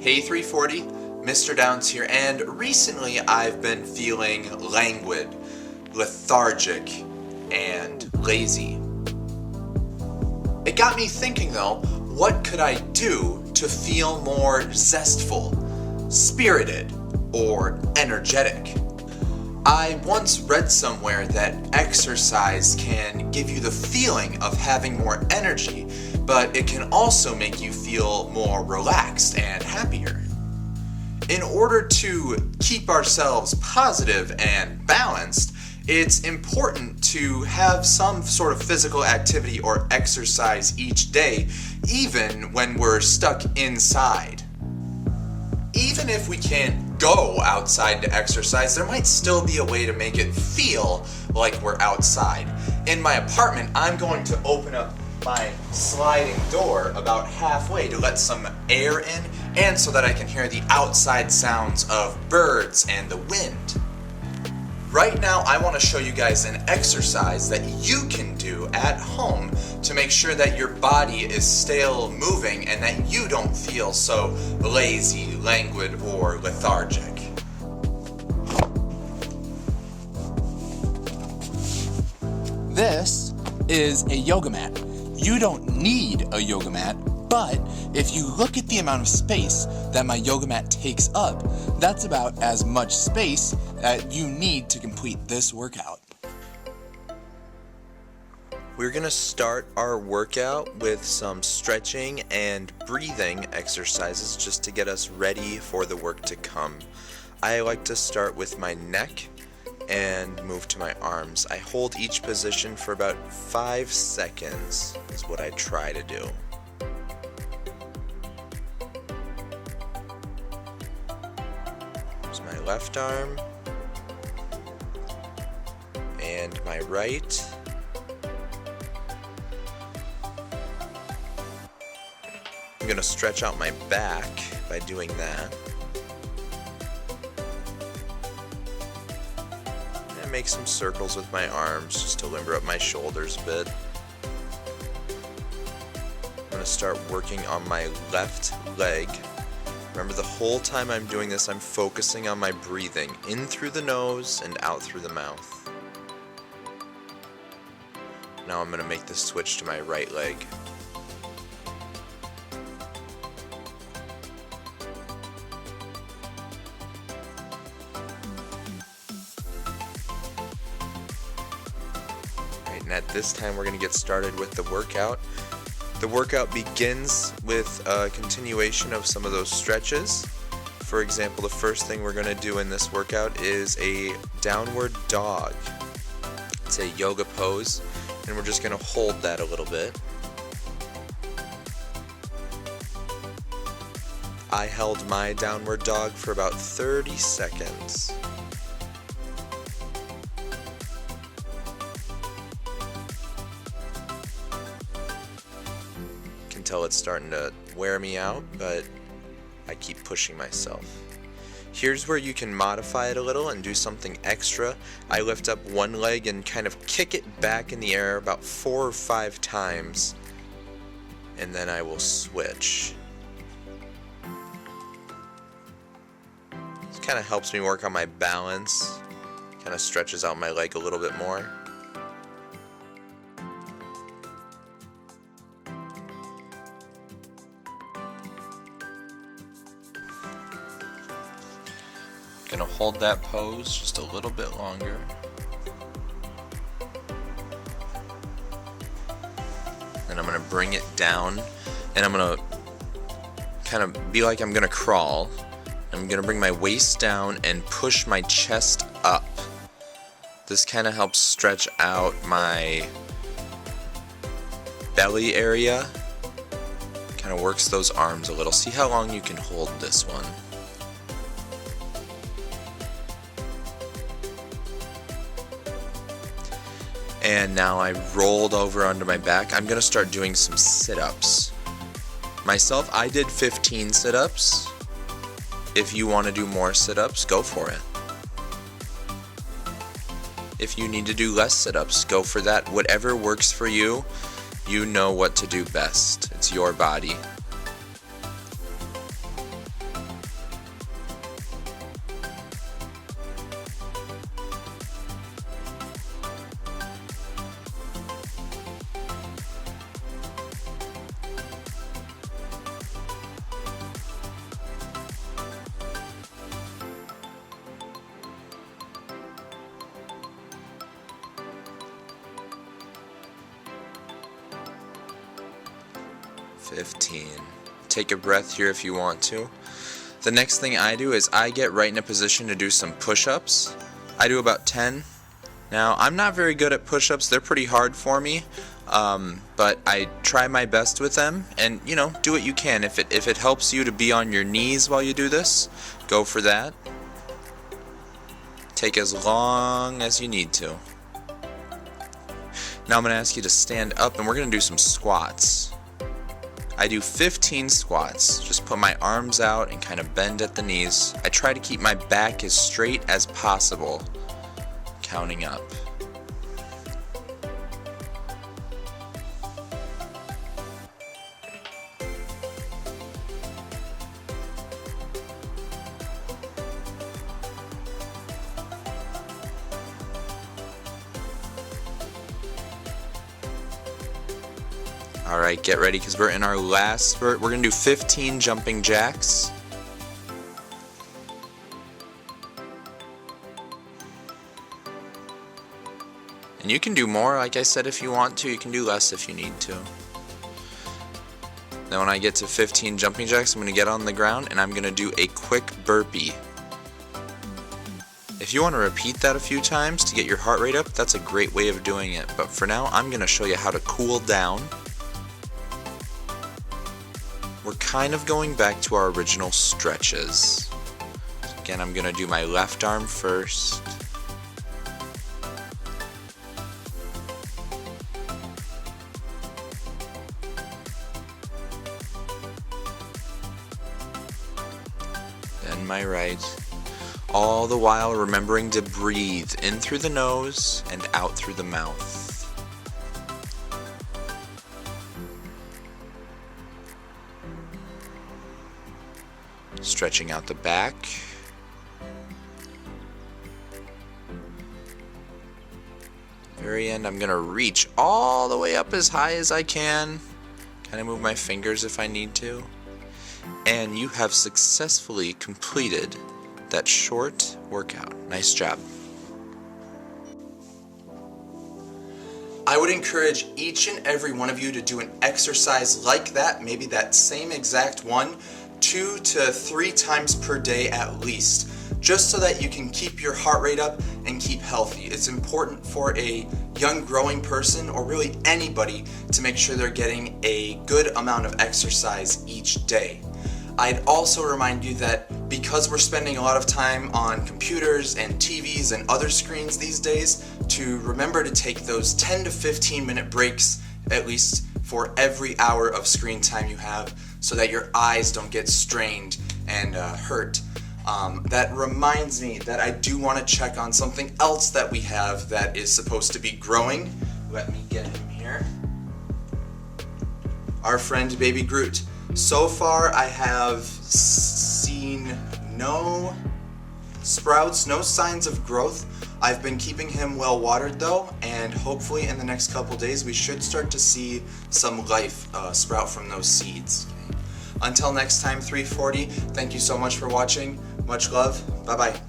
Hey 340, Mr. Downs here, and recently I've been feeling languid, lethargic, and lazy. It got me thinking though, what could I do to feel more zestful, spirited, or energetic? I once read somewhere that exercise can give you the feeling of having more energy, but it can also make you feel more relaxed and happier. In order to keep ourselves positive and balanced, it's important to have some sort of physical activity or exercise each day, even when we're stuck inside. Even if we can't go outside to exercise, there might still be a way to make it feel like we're outside. In my apartment, I'm going to open up my sliding door about halfway to let some air in, and so that I can hear the outside sounds of birds and the wind. Right now, I want to show you guys an exercise that you can do at home to make sure that your body is still moving and that you don't feel so lazy, languid, or lethargic. This is a yoga mat. You don't need a yoga mat, but if you look at the amount of space that my yoga mat takes up, that's about as much space that you need to complete this workout. We're going to start our workout with some stretching and breathing exercises just to get us ready for the work to come. I like to start with my neck and move to my arms. I hold each position for about 5 seconds is what I try to do. Here's my left arm and my right. I'm going to stretch out my back by doing that. And make some circles with my arms just to limber up my shoulders a bit. I'm going to start working on my left leg. Remember, the whole time I'm doing this, I'm focusing on my breathing in through the nose and out through the mouth. Now I'm going to make the switch to my right leg. And at this time, we're going to get started with the workout. The workout begins with a continuation of some of those stretches. For example, the first thing we're going to do in this workout is a downward dog. It's a yoga pose, and we're just going to hold that a little bit. I held my downward dog for about 30 seconds. Until it's starting to wear me out, but I keep pushing myself. Here's where you can modify it a little and do something extra. I lift up one leg and kind of kick it back in the air about 4 or 5 times, and then I will switch. This kind of helps me work on my balance, kind of stretches out my leg a little bit more. Gonna hold that pose just a little bit longer. And I'm gonna bring it down, and I'm gonna kind of be like I'm gonna crawl. I'm gonna bring my waist down and push my chest up. This kind of helps stretch out my belly area. Kind of works those arms a little. See how long you can hold this one. And now I rolled over onto my back. I'm going to start doing some sit-ups. Myself, I did 15 sit-ups. If you want to do more sit-ups, go for it. If you need to do less sit-ups, go for that. Whatever works for you, you know what to do best. It's your body. 15. Take a breath here if you want to. The next thing I do is I get right in a position to do some push-ups. I do about 10. Now, I'm not very good at push-ups. They're pretty hard for me, but I try my best with them. And, you know, do what you can. If it helps you to be on your knees while you do this, go for that. Take as long as you need to. Now I'm going to ask you to stand up, and we're going to do some squats. I do 15 squats. Just put my arms out and kind of bend at the knees. I try to keep my back as straight as possible, counting up. Alright, get ready because we're in our last spurt. We're going to do 15 jumping jacks. And you can do more, like I said, if you want to. You can do less if you need to. Then when I get to 15 jumping jacks, I'm going to get on the ground and I'm going to do a quick burpee. If you want to repeat that a few times to get your heart rate up, that's a great way of doing it. But for now, I'm going to show you how to cool down. We're kind of going back to our original stretches. Again, I'm going to do my left arm first. Then my right. All the while remembering to breathe in through the nose and out through the mouth. Stretching out the back. Very end, I'm going to reach all the way up as high as I can. Kind of move my fingers if I need to. And you have successfully completed that short workout. Nice job. I would encourage each and every one of you to do an exercise like that, maybe that same exact one, 2 to 3 times per day at least, just so that you can keep your heart rate up and keep healthy. It's important for a young growing person, or really anybody, to make sure they're getting a good amount of exercise each day. I'd also remind you that because we're spending a lot of time on computers and TVs and other screens these days, to remember to take those 10 to 15 minute breaks at least for every hour of screen time you have, so that your eyes don't get strained and hurt. That reminds me that I do want to check on something else that we have that is supposed to be growing. Let me get him here. Our friend Baby Groot. So far I have seen no sprouts, no signs of growth. I've been keeping him well watered though, and hopefully in the next couple days we should start to see some life sprout from those seeds. Okay. Until next time, 340, thank you so much for watching. Much love. Bye-bye.